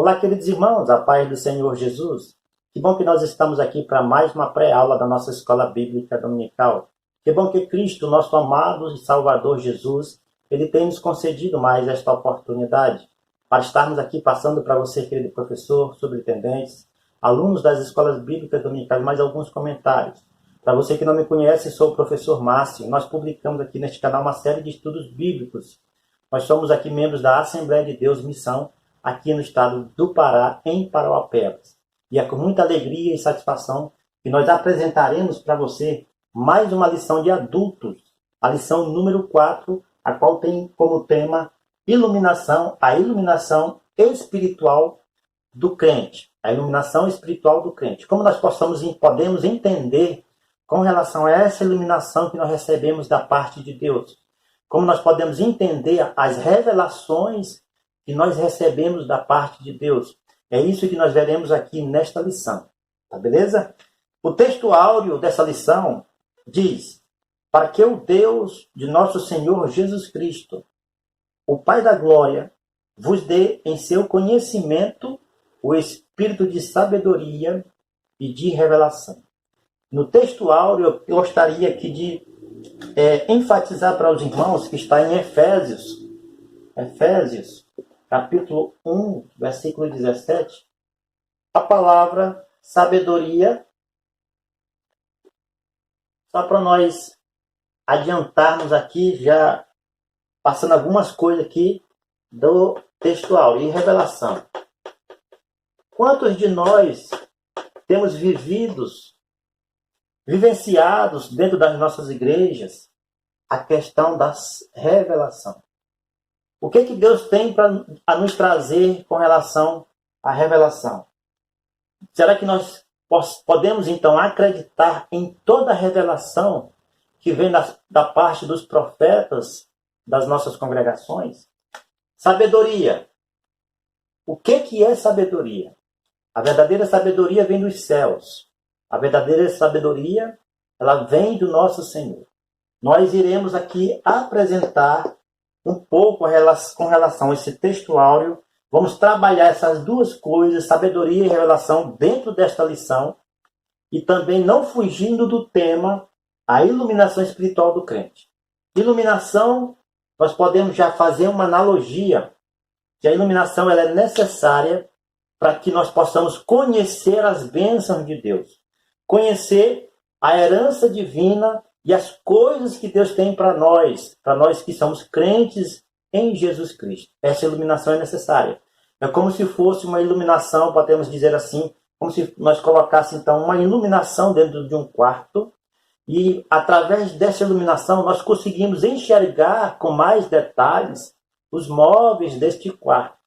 Olá, queridos irmãos, a paz do Senhor Jesus. Que bom que nós estamos aqui para mais uma pré-aula da nossa Escola Bíblica Dominical. Que bom que Cristo, nosso amado e Salvador Jesus, Ele tem nos concedido mais esta oportunidade para estarmos aqui passando para você, querido professor, superintendentes, alunos das Escolas Bíblicas Dominicais, mais alguns comentários. Para você que não me conhece, sou o professor Márcio. Nós publicamos aqui neste canal uma série de estudos bíblicos. Nós somos aqui membros da Assembleia de Deus Missão, aqui no estado do Pará, em Parauapebas. E é com muita alegria e satisfação que nós apresentaremos para você mais uma lição de adultos, a lição número 4, a qual tem como tema iluminação, a iluminação espiritual do crente. A iluminação espiritual do crente. Como nós podemos entender com relação a essa iluminação que nós recebemos da parte de Deus. Como nós podemos entender as revelações que nós recebemos da parte de Deus. É isso que nós veremos aqui nesta lição. Tá beleza? O texto áureo dessa lição diz: para que o Deus de nosso Senhor Jesus Cristo, o Pai da Glória, vos dê em seu conhecimento o espírito de sabedoria e de revelação. No texto áureo, eu gostaria aqui de enfatizar para os irmãos que está em Efésios, capítulo 1, versículo 17, a palavra sabedoria, só para nós adiantarmos aqui, já passando algumas coisas aqui do textual e revelação. Quantos de nós temos vivenciados dentro das nossas igrejas a questão da revelação? O que Deus tem para nos trazer com relação à revelação? Será que nós podemos, então, acreditar em toda a revelação que vem da parte dos profetas das nossas congregações? Sabedoria. O que é sabedoria? A verdadeira sabedoria vem dos céus. A verdadeira sabedoria, ela vem do nosso Senhor. Nós iremos aqui apresentar um pouco com relação a esse texto áureo. Vamos trabalhar essas duas coisas, sabedoria e revelação, dentro desta lição. E também não fugindo do tema, a iluminação espiritual do crente. Iluminação, nós podemos já fazer uma analogia, que a iluminação ela é necessária para que nós possamos conhecer as bênçãos de Deus. Conhecer a herança divina e as coisas que Deus tem para nós que somos crentes em Jesus Cristo. Essa iluminação é necessária. É como se fosse uma iluminação, podemos dizer assim, como se nós colocássemos então uma iluminação dentro de um quarto e através dessa iluminação nós conseguimos enxergar com mais detalhes os móveis deste quarto.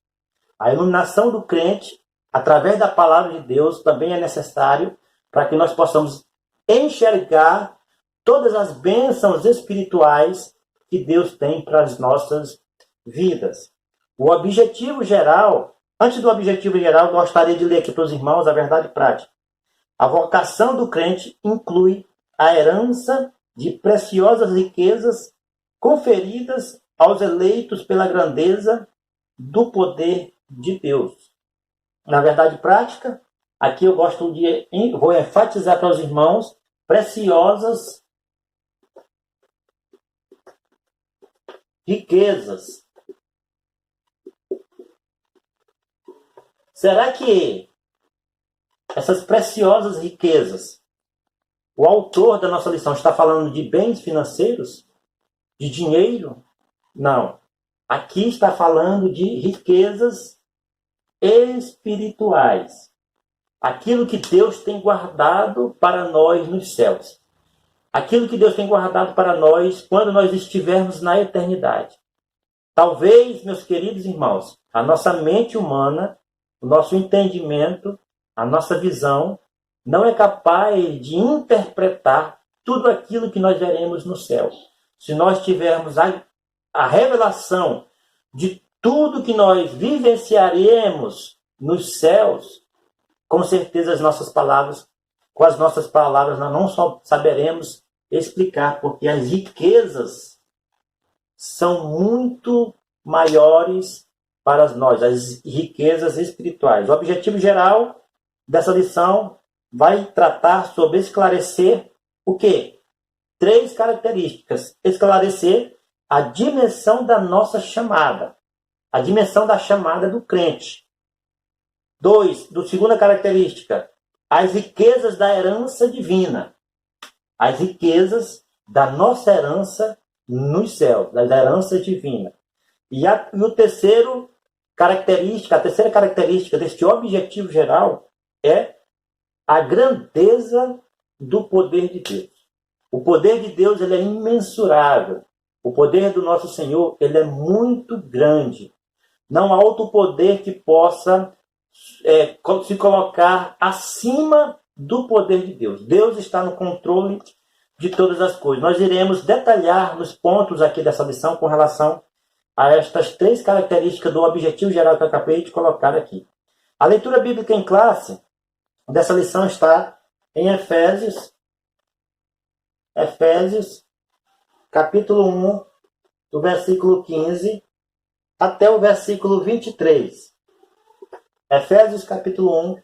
A iluminação do crente, através da palavra de Deus, também é necessário para que nós possamos enxergar todas as bênçãos espirituais que Deus tem para as nossas vidas. O objetivo geral, antes do objetivo geral, eu gostaria de ler aqui para os irmãos a verdade prática. A vocação do crente inclui a herança de preciosas riquezas conferidas aos eleitos pela grandeza do poder de Deus. Na verdade prática, aqui eu vou enfatizar para os irmãos preciosas riquezas. Será que essas preciosas riquezas, o autor da nossa lição está falando de bens financeiros? De dinheiro? Não. Aqui está falando de riquezas espirituais. Aquilo que Deus tem guardado para nós nos céus. Aquilo que Deus tem guardado para nós quando nós estivermos na eternidade. Talvez, meus queridos irmãos, a nossa mente humana, o nosso entendimento, a nossa visão, não é capaz de interpretar tudo aquilo que nós veremos no céu. Se nós tivermos a revelação de tudo que nós vivenciaremos nos céus, com certeza com as nossas palavras, nós não só saberemos explicar, porque as riquezas são muito maiores para nós, as riquezas espirituais. O objetivo geral dessa lição vai tratar sobre esclarecer o quê? 3 características. Esclarecer a dimensão da nossa chamada. A dimensão da chamada do crente. 2, segunda característica, as riquezas da herança divina. As riquezas da nossa herança nos céus, da herança divina. E o terceiro característica, a terceira característica deste objetivo geral é a grandeza do poder de Deus. O poder de Deus, ele é imensurável. O poder do nosso Senhor, ele é muito grande. Não há outro poder que possa se colocar acima do poder de Deus. Deus está no controle de todas as coisas. Nós iremos detalhar nos pontos aqui dessa lição com relação a estas 3 características do objetivo geral que eu acabei de colocar aqui. A leitura bíblica em classe dessa lição está em Efésios, capítulo 1, do versículo 15 até o versículo 23. Efésios, capítulo 1,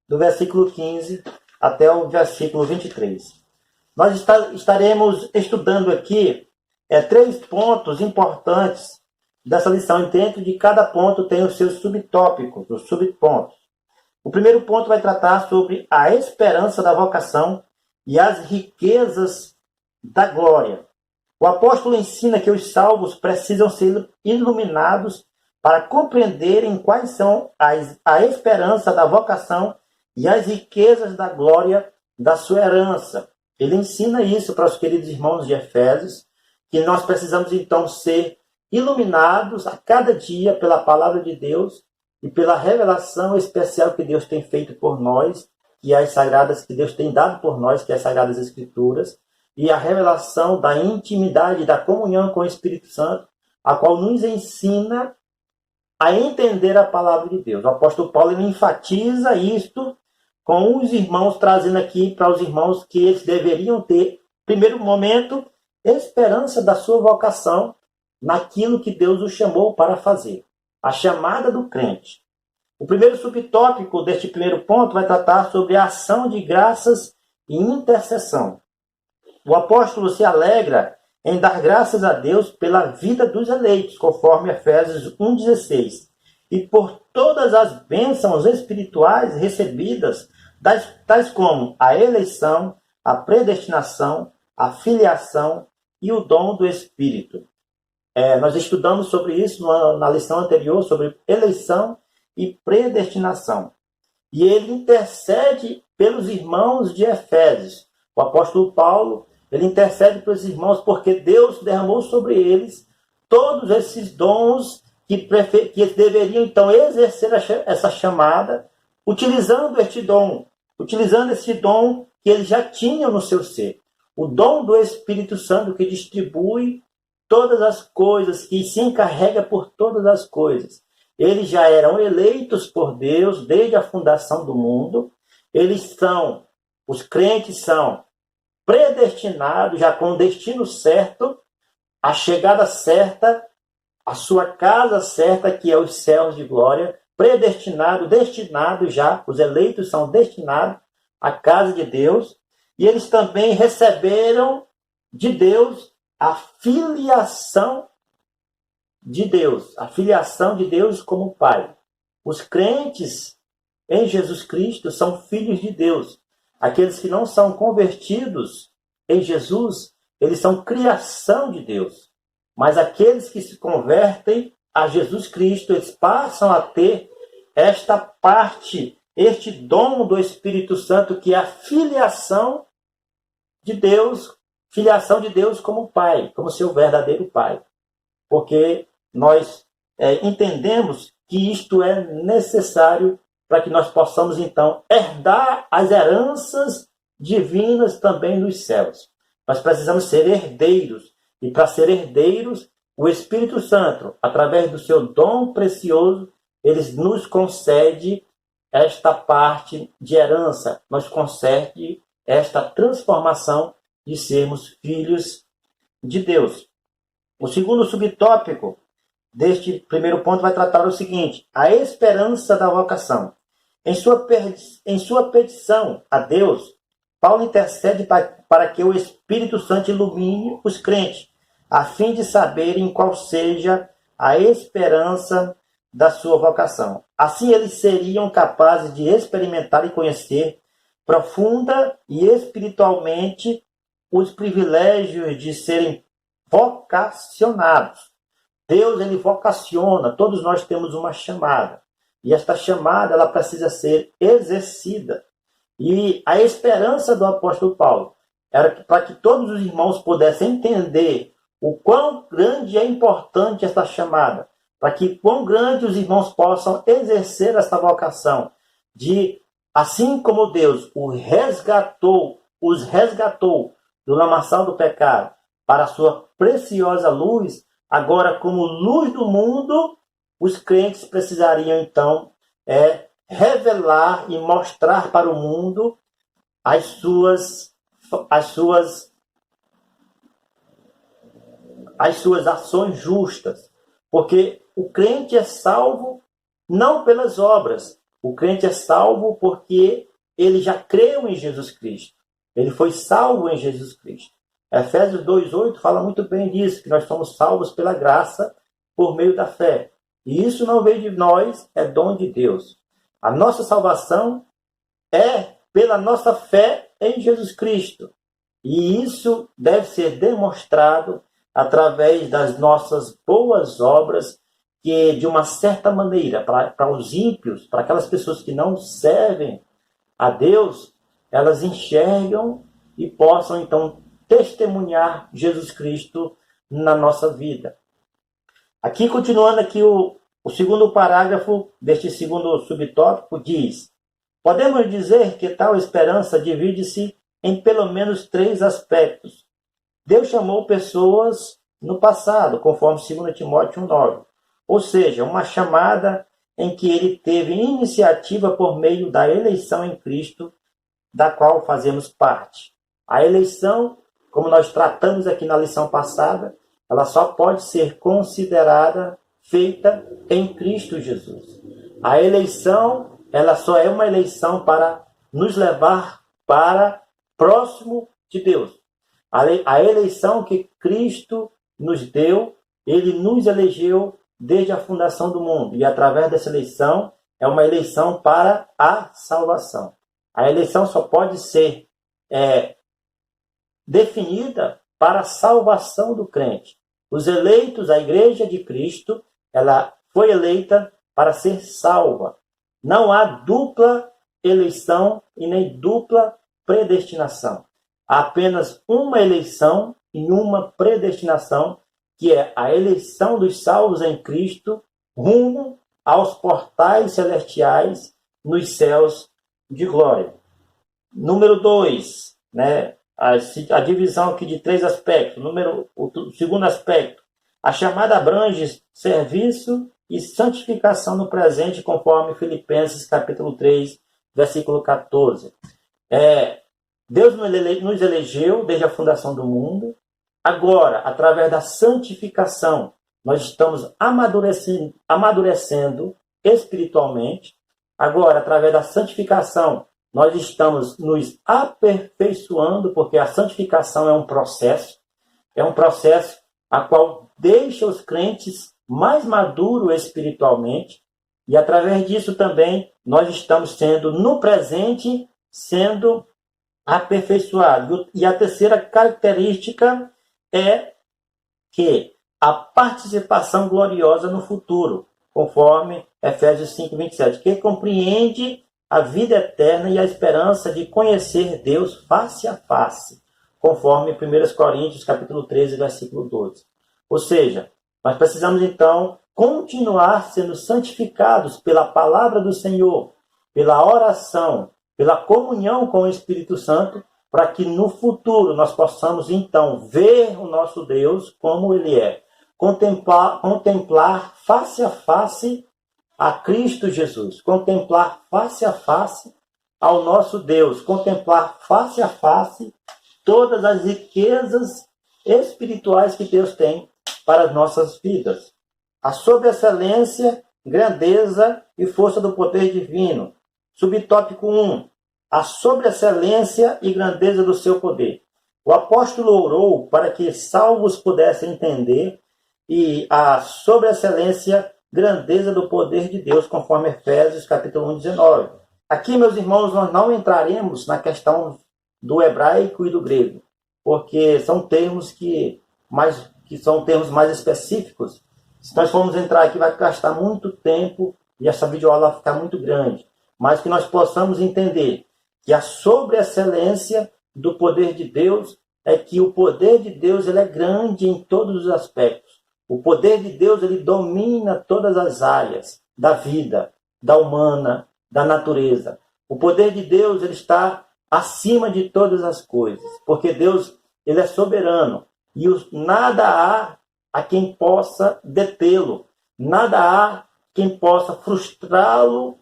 do versículo 15 até o versículo 23. Nós estaremos estudando aqui 3 pontos importantes dessa lição. E dentro de cada ponto tem os seus subtópicos, os subpontos. O primeiro ponto vai tratar sobre a esperança da vocação e as riquezas da glória. O apóstolo ensina que os salvos precisam ser iluminados para compreenderem quais são a esperança da vocação e as riquezas da glória da sua herança. Ele ensina isso para os queridos irmãos de Efésios, que nós precisamos então ser iluminados a cada dia pela palavra de Deus e pela revelação especial que Deus tem feito por nós, que as sagradas que Deus tem dado por nós, que é as Sagradas Escrituras, e a revelação da intimidade, da comunhão com o Espírito Santo, a qual nos ensina a entender a palavra de Deus. O apóstolo Paulo ele enfatiza isto com os irmãos, trazendo aqui para os irmãos que eles deveriam ter, primeiro momento, esperança da sua vocação naquilo que Deus os chamou para fazer. A chamada do crente. O primeiro subtópico deste primeiro ponto vai tratar sobre a ação de graças e intercessão. O apóstolo se alegra em dar graças a Deus pela vida dos eleitos, conforme Efésios 1,16, e por todas as bênçãos espirituais recebidas, tais como a eleição, a predestinação, a filiação e o dom do Espírito. Nós estudamos sobre isso na lição anterior, sobre eleição e predestinação. E ele intercede pelos irmãos de Efésios. O apóstolo Paulo, ele intercede pelos irmãos porque Deus derramou sobre eles todos esses dons que eles deveriam então exercer essa chamada, utilizando esse dom que eles já tinham no seu ser. O dom do Espírito Santo que distribui todas as coisas, que se encarrega por todas as coisas. Eles já eram eleitos por Deus desde a fundação do mundo. Os crentes são predestinados, já com o destino certo, a chegada certa, a sua casa certa, que é os céus de glória, destinado já, os eleitos são destinados à casa de Deus, e eles também receberam de Deus a filiação de Deus como Pai. Os crentes em Jesus Cristo são filhos de Deus. Aqueles que não são convertidos em Jesus, eles são criação de Deus. Mas aqueles que se convertem a Jesus Cristo, eles passam a ter esta parte, este dom do Espírito Santo, que é a filiação de Deus como Pai, como seu verdadeiro Pai. Porque nós entendemos que isto é necessário para que nós possamos, então, herdar as heranças divinas também nos céus. Nós precisamos ser herdeiros. E para ser herdeiros, o Espírito Santo, através do seu dom precioso, ele nos concede esta parte de herança, nos concede esta transformação de sermos filhos de Deus. O segundo subtópico deste primeiro ponto vai tratar o seguinte: a esperança da vocação. Em sua petição a Deus, Paulo intercede para que o Espírito Santo ilumine os crentes, a fim de saberem qual seja a esperança da sua vocação. Assim, eles seriam capazes de experimentar e conhecer profunda e espiritualmente os privilégios de serem vocacionados. Deus, ele vocaciona, todos nós temos uma chamada. E esta chamada, ela precisa ser exercida. E a esperança do apóstolo Paulo era para que todos os irmãos pudessem entender o quão grande é importante esta chamada, para que quão grande os irmãos possam exercer esta vocação de, assim como Deus os resgatou do lamaçal do pecado para a sua preciosa luz, agora como luz do mundo, os crentes precisariam então revelar e mostrar para o mundo as suas ações justas. Porque o crente é salvo não pelas obras. O crente é salvo porque ele já creu em Jesus Cristo. Ele foi salvo em Jesus Cristo. Efésios 2:8 fala muito bem disso, que nós somos salvos pela graça por meio da fé. E isso não veio de nós, é dom de Deus. A nossa salvação é pela nossa fé em Jesus Cristo. E isso deve ser demonstrado através das nossas boas obras, que de uma certa maneira, para os ímpios, para aquelas pessoas que não servem a Deus, elas enxergam e possam então testemunhar Jesus Cristo na nossa vida. Aqui, continuando aqui, o segundo parágrafo deste segundo subtópico diz: podemos dizer que tal esperança divide-se em pelo menos 3 aspectos. Deus chamou pessoas no passado, conforme 2 Timóteo 1:9. Ou seja, uma chamada em que ele teve iniciativa por meio da eleição em Cristo, da qual fazemos parte. A eleição, como nós tratamos aqui na lição passada, ela só pode ser considerada feita em Cristo Jesus. A eleição, ela só é uma eleição para nos levar para próximo de Deus. A eleição que Cristo nos deu, ele nos elegeu desde a fundação do mundo. E através dessa eleição, é uma eleição para a salvação. A eleição só pode ser definida para a salvação do crente. Os eleitos, a igreja de Cristo, ela foi eleita para ser salva. Não há dupla eleição e nem dupla predestinação. Há apenas uma eleição e uma predestinação, que é a eleição dos salvos em Cristo rumo aos portais celestiais nos céus de glória. Número 2, a divisão aqui de 3 aspectos. O segundo aspecto, a chamada abrange serviço e santificação no presente, conforme Filipenses capítulo 3, versículo 14. Deus nos elegeu desde a fundação do mundo. Agora, através da santificação, nós estamos amadurecendo espiritualmente. Agora, através da santificação, nós estamos nos aperfeiçoando, porque a santificação é um processo a qual deixa os crentes mais maduros espiritualmente, e através disso também nós estamos sendo, no presente, sendo aperfeiçoados. E a terceira característica é que a participação gloriosa no futuro, conforme Efésios 5:27, que compreende a vida eterna e a esperança de conhecer Deus face a face, conforme 1 Coríntios capítulo 13, versículo 12. Ou seja, nós precisamos então continuar sendo santificados pela palavra do Senhor, pela oração, pela comunhão com o Espírito Santo, para que no futuro nós possamos então ver o nosso Deus como Ele é. Contemplar face a face a Cristo Jesus. Contemplar face a face ao nosso Deus. Contemplar face a face todas as riquezas espirituais que Deus tem para as nossas vidas. A sobreexcelência, grandeza e força do poder divino. Subtópico 1. A sobreexcelência e grandeza do seu poder. O apóstolo orou para que salvos pudessem entender e a sobreexcelência, grandeza do poder de Deus, conforme Efésios capítulo 1, 19. Aqui, meus irmãos, nós não entraremos na questão do hebraico e do grego, porque são termos que são termos mais específicos. Se nós formos entrar aqui, vai gastar muito tempo e essa videoaula vai ficar muito grande. Mas que nós possamos entender que a sobreexcelência do poder de Deus é que o poder de Deus ele é grande em todos os aspectos. O poder de Deus ele domina todas as áreas da vida, da humana, da natureza. O poder de Deus ele está acima de todas as coisas, porque Deus ele é soberano e nada há a quem possa detê-lo, nada há quem possa frustrá-los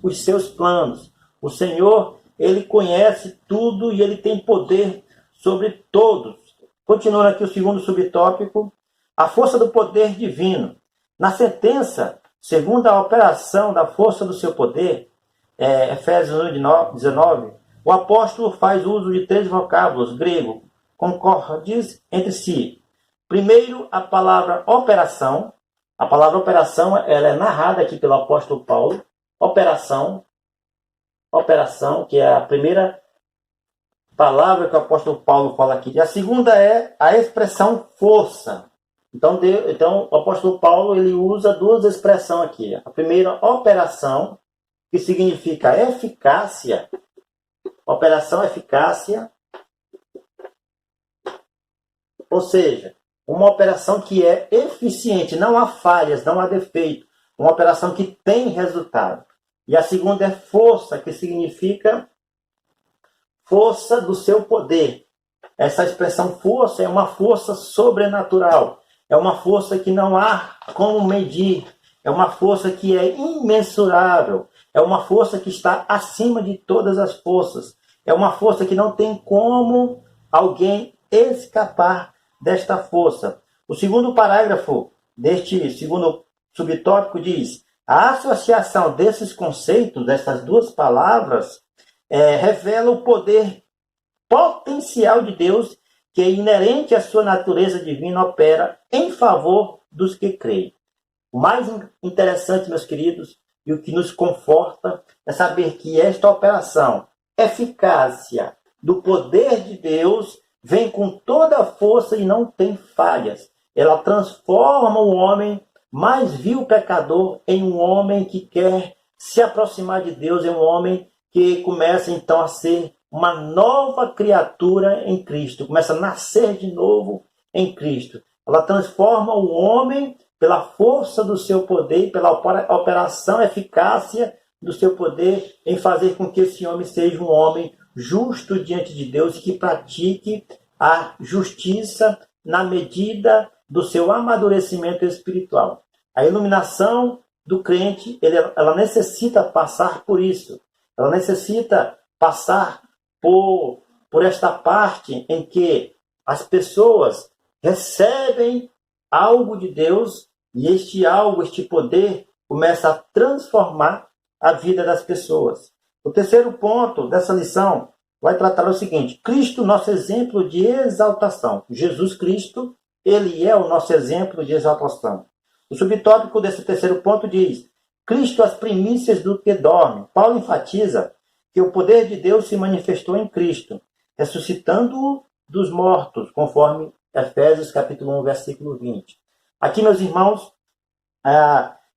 os seus planos. O Senhor, ele conhece tudo e ele tem poder sobre todos. Continuando aqui o segundo subtópico, a força do poder divino. Na sentença, segundo a operação da força do seu poder, Efésios 1:19, o apóstolo faz uso de 3 vocábulos grego, concordes entre si. Primeiro, a palavra operação. A palavra operação ela é narrada aqui pelo apóstolo Paulo. Operação, que é a primeira palavra que o apóstolo Paulo fala aqui. E a segunda é a expressão força. Então o apóstolo Paulo ele usa 2 expressões aqui. A primeira, operação, que significa eficácia. Operação, eficácia. Ou seja, uma operação que é eficiente, não há falhas, não há defeito. Uma operação que tem resultado. E a segunda é força, que significa força do seu poder. Essa expressão força é uma força sobrenatural. É uma força que não há como medir. É uma força que é imensurável. É uma força que está acima de todas as forças. É uma força que não tem como alguém escapar desta força. O segundo parágrafo deste segundo subtópico diz: a associação desses conceitos, dessas 2 palavras, revela o poder potencial de Deus que é inerente à sua natureza divina, opera em favor dos que creem. O mais interessante, meus queridos, e o que nos conforta é saber que esta operação, eficácia do poder de Deus, vem com toda a força e não tem falhas. Ela transforma o homem mais vil pecador em um homem que quer se aproximar de Deus, em um homem que começa então a ser uma nova criatura em Cristo, começa a nascer de novo em Cristo. Ela transforma o homem pela força do seu poder, pela operação, eficácia do seu poder, em fazer com que esse homem seja um homem justo diante de Deus e que pratique a justiça na medida do seu amadurecimento espiritual. A iluminação do crente, ela necessita passar por isso. Ela necessita passar por esta parte em que as pessoas recebem algo de Deus e este algo, este poder, começa a transformar a vida das pessoas. O terceiro ponto dessa lição vai tratar o seguinte: Cristo, nosso exemplo de exaltação. Jesus Cristo, ele é o nosso exemplo de exaltação. O subtópico desse terceiro ponto diz: Cristo, as primícias do que dorme. Paulo enfatiza que o poder de Deus se manifestou em Cristo, ressuscitando-o dos mortos, conforme Efésios capítulo 1, versículo 20. Aqui, meus irmãos,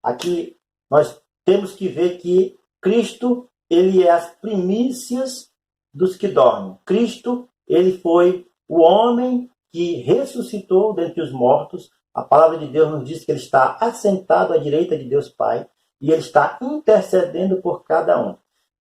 aqui nós temos que ver que Cristo, ele é as primícias dos que dormem. Cristo, ele foi o homem que ressuscitou dentre os mortos. A palavra de Deus nos diz que ele está assentado à direita de Deus Pai e ele está intercedendo por cada um.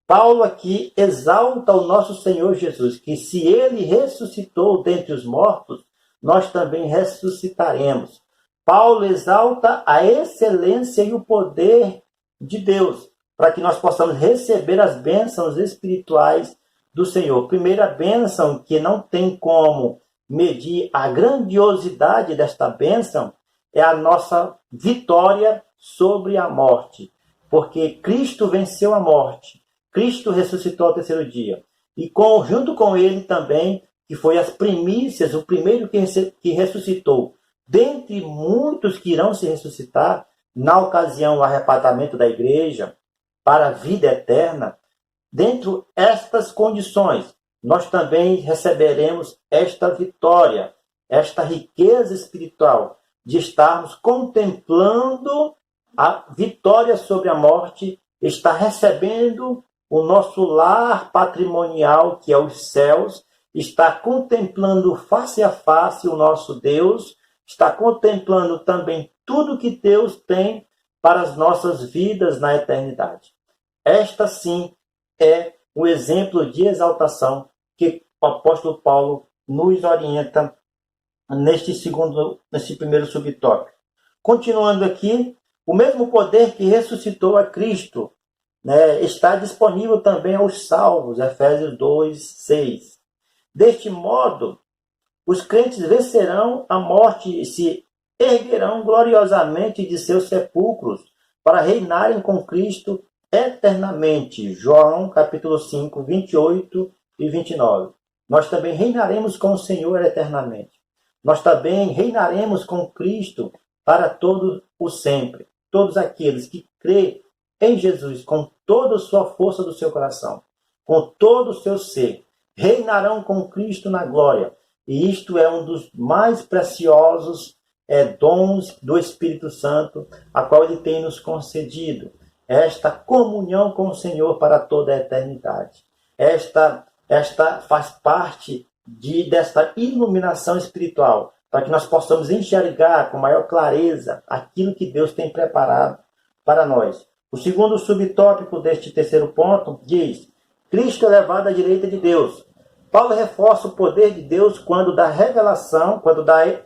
Paulo aqui exalta o nosso Senhor Jesus, que se ele ressuscitou dentre os mortos, nós também ressuscitaremos. Paulo exalta a excelência e o poder de Deus, para que nós possamos receber as bênçãos espirituais do Senhor. Primeira bênção, que não tem como medir a grandiosidade desta bênção, é a nossa vitória sobre a morte. Porque Cristo venceu a morte. Cristo ressuscitou ao terceiro dia. E junto com ele também, que foi as primícias, o primeiro que ressuscitou, dentre muitos que irão se ressuscitar, na ocasião do arrebatamento da igreja, para a vida eterna, dentro estas condições, nós também receberemos esta vitória, esta riqueza espiritual, de estarmos contemplando a vitória sobre a morte, estar recebendo o nosso lar patrimonial, que é os céus, está contemplando face a face o nosso Deus, está contemplando também tudo que Deus tem para as nossas vidas na eternidade. Esta sim é o exemplo de exaltação que o apóstolo Paulo nos orienta nesse primeiro subtópico. Continuando aqui, o mesmo poder que ressuscitou a Cristo, está disponível também aos salvos, Efésios 2:6. Deste modo, os crentes vencerão a morte e se erguerão gloriosamente de seus sepulcros para reinarem com Cristo eternamente. João capítulo 5, 28 e 29. Nós também reinaremos com o Senhor eternamente. Nós também reinaremos com Cristo para todo o sempre. Todos aqueles que crêem em Jesus com toda a sua força do seu coração, com todo o seu ser, reinarão com Cristo na glória. E isto é um dos mais preciosos dons do Espírito Santo, a qual Ele tem nos concedido. Esta comunhão com o Senhor para toda a eternidade. Esta faz parte desta iluminação espiritual, para que nós possamos enxergar com maior clareza aquilo que Deus tem preparado para nós. O segundo subtópico deste terceiro ponto diz: Cristo é levado à direita de Deus. Paulo reforça o poder de Deus quando da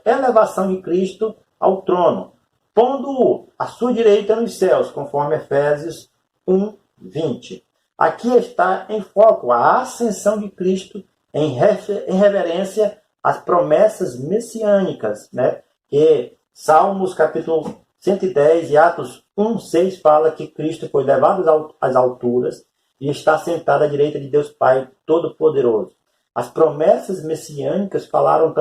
elevação de Cristo ao trono, pondo-o à sua direita nos céus, conforme Efésios 1:20. Aqui está em foco a ascensão de Cristo em reverência às promessas messiânicas, que Salmos capítulo 110 e Atos 1:6 fala que Cristo foi levado às alturas e está sentado à direita de Deus Pai Todo-Poderoso. As promessas messiânicas falavam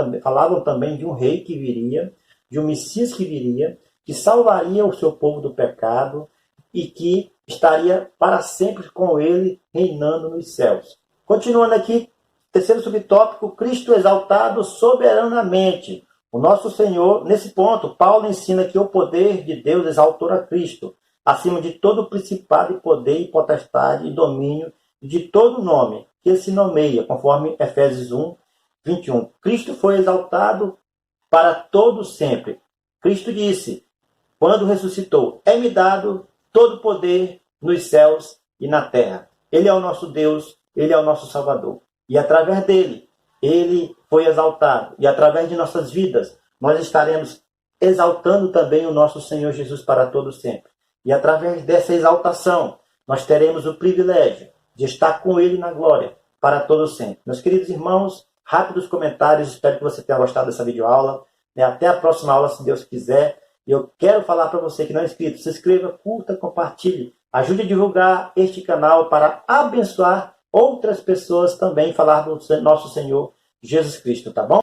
também de um rei que viria, de um Messias que viria, que salvaria o seu povo do pecado e que estaria para sempre com ele reinando nos céus. Continuando aqui, terceiro subtópico, Cristo exaltado soberanamente. O nosso Senhor, nesse ponto, Paulo ensina que o poder de Deus exaltou a Cristo, acima de todo principado e poder e potestade e domínio, e de todo nome que ele se nomeia, conforme Efésios 1:21. Cristo foi exaltado para todo sempre. Cristo disse, quando ressuscitou, é-me dado todo poder nos céus e na terra. Ele é o nosso Deus, Ele é o nosso Salvador. E através dele, ele foi exaltado. E através de nossas vidas, nós estaremos exaltando também o nosso Senhor Jesus para todo sempre. E através dessa exaltação, nós teremos o privilégio de estar com ele na glória para todo sempre. Meus queridos irmãos, rápidos comentários. Espero que você tenha gostado dessa videoaula. Até a próxima aula, se Deus quiser. E eu quero falar para você que não é inscrito, se inscreva, curta, compartilhe. Ajude a divulgar este canal para abençoar outras pessoas também, falar do nosso Senhor Jesus Cristo, tá bom?